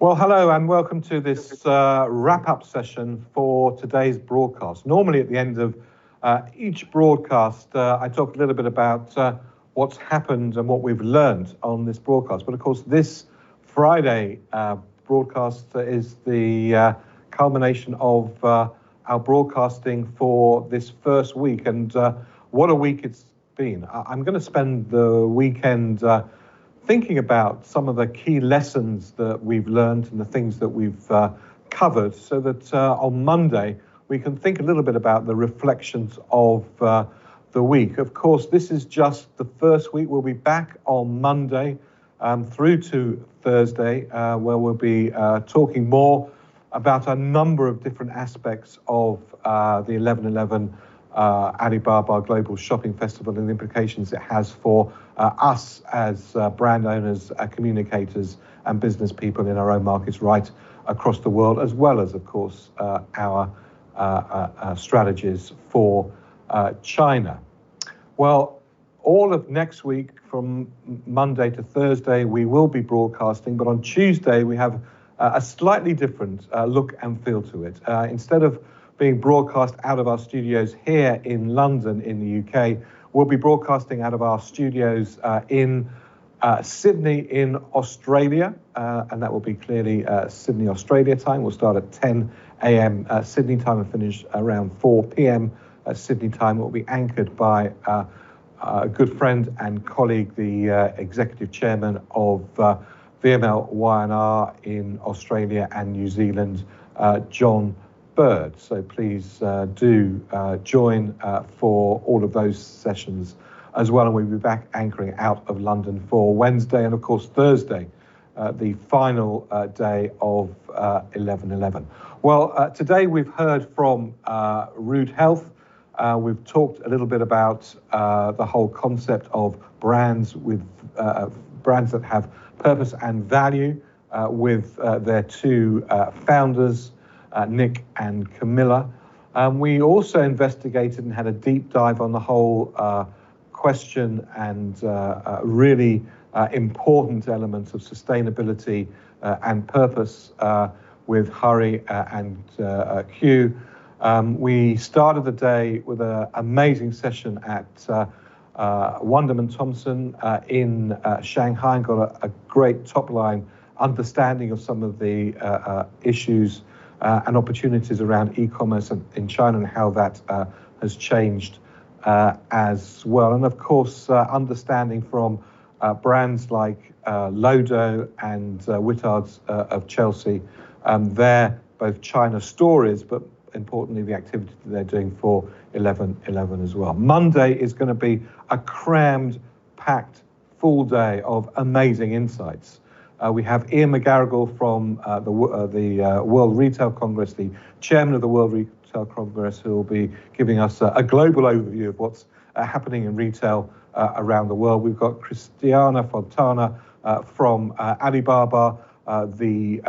Well, hello and welcome to this wrap-up session for today's broadcast. Normally at the end of each broadcast, I talk a little bit about what's happened and what we've learned on this broadcast. But of course, this Friday broadcast is the culmination of our broadcasting for this first week. And what a week it's been. I'm going to spend the weekend thinking about some of the key lessons that we've learned and the things that we've covered, so that on Monday we can think a little bit about the reflections of the week. Of course, this is just the first week. We'll be back on Monday through to Thursday, where we'll be talking more about a number of different aspects of the 11/11 Alibaba Global Shopping Festival and the implications it has for us as brand owners, communicators and business people in our own markets right across the world, as well as, of course, our strategies for China. Well, all of next week from Monday to Thursday, we will be broadcasting, but on Tuesday we have a slightly different look and feel to it. Instead of being broadcast out of our studios here in London in the UK, we'll be broadcasting out of our studios in Sydney in Australia, and that will be clearly Sydney, Australia time. We'll start at 10 a.m. Sydney time and finish around 4 p.m. Sydney time. It will be anchored by a good friend and colleague, the executive chairman of VML Y&R in Australia and New Zealand, John Bird. So please do join for all of those sessions as well. And we'll be back anchoring out of London for Wednesday and, of course, Thursday, the final day of 11/11. Well, today we've heard from Rude Health. We've talked a little bit about the whole concept of brands with brands that have purpose and value with their two founders, Nick and Camilla. We also investigated and had a deep dive on the whole question and really important elements of sustainability and purpose with Hari and Q. We started the day with an amazing session at Wunderman Thompson in Shanghai, and got a great top-line understanding of some of the issues and opportunities around e-commerce in China and how that has changed as well. And of course, understanding from brands like Lodo and Whittards of Chelsea, their both China stories, but importantly the activity that they're doing for 11/11 as well. Monday is going to be a crammed, packed, full day of amazing insights. We have Ian McGarrigle from the World Retail Congress, the chairman of the World Retail Congress, who will be giving us a global overview of what's happening in retail around the world. We've got Christiana Fontana from Alibaba, the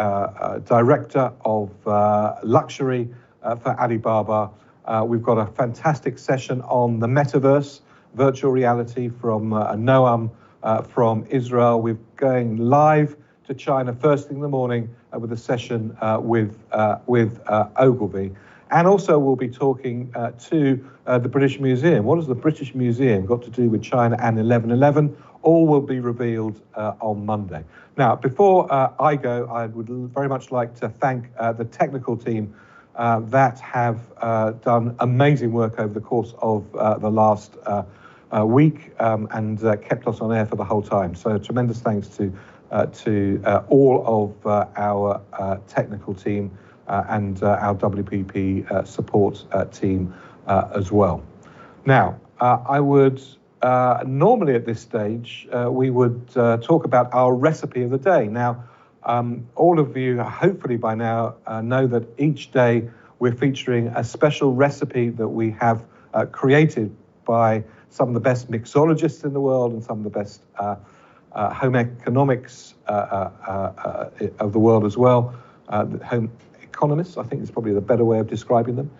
director of luxury for Alibaba. We've got a fantastic session on the metaverse, virtual reality from Noam from Israel. We're going live to China first thing in the morning with a session with Ogilvy. And also we'll be talking to the British Museum. What has the British Museum got to do with China and 11/11? All will be revealed on Monday. Now, before I go, I would very much like to thank the technical team that have done amazing work over the course of the last week and kept us on air for the whole time. So tremendous thanks to all of our technical team and our WPP support team as well. Now, I would normally at this stage, we would talk about our recipe of the day. Now, all of you, hopefully by now, know that each day we're featuring a special recipe that we have created by some of the best mixologists in the world and some of the best home economics of the world as well. Home economists, I think is probably the better way of describing them.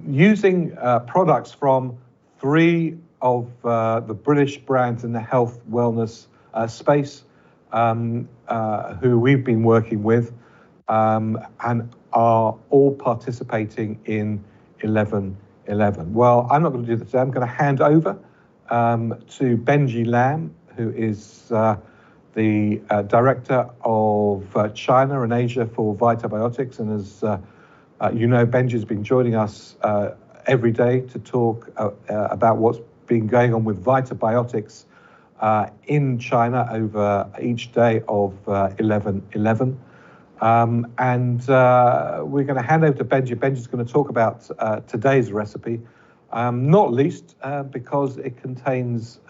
Using products from three of the British brands in the health wellness space. who we've been working with, and are all participating in 11.11. Well, I'm not going to do that today. I'm going to hand over to Benji Lam, who is the Director of China and Asia for Vitabiotics. And as you know, Benji's been joining us every day to talk about what's been going on with Vitabiotics in China over each day of 11.11. We're going to hand over to Benji. Benji's going to talk about today's recipe, not least because it contains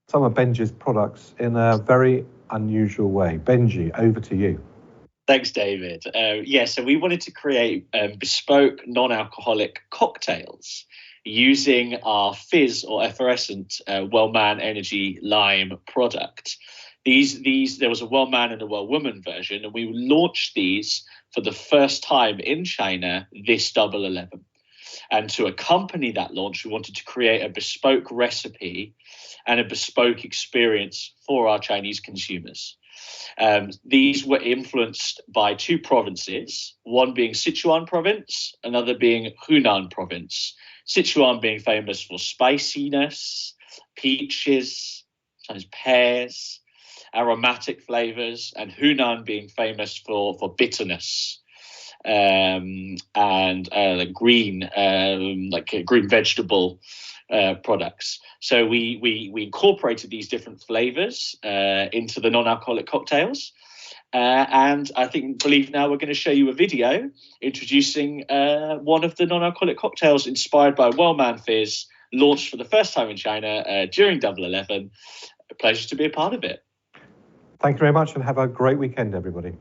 some of Benji's products in a very unusual way. Benji, over to you. Thanks, David. So we wanted to create bespoke non-alcoholic cocktails using our fizz or effervescent Wellman Energy Lime product. There was a Wellman and a Wellwoman version, and we launched these for the first time in China this 11.11. And to accompany that launch, we wanted to create a bespoke recipe and a bespoke experience for our Chinese consumers. These were influenced by two provinces, one being Sichuan province, another being Hunan province. Sichuan being famous for spiciness, peaches, sometimes pears, aromatic flavors, and Hunan being famous for bitterness and green, green vegetable products. So we incorporated these different flavors into the non-alcoholic cocktails. And I believe now we're going to show you a video introducing one of the non-alcoholic cocktails inspired by Wellman Fizz, launched for the first time in China during 11.11. A pleasure to be a part of it. Thank you very much, and have a great weekend, everybody.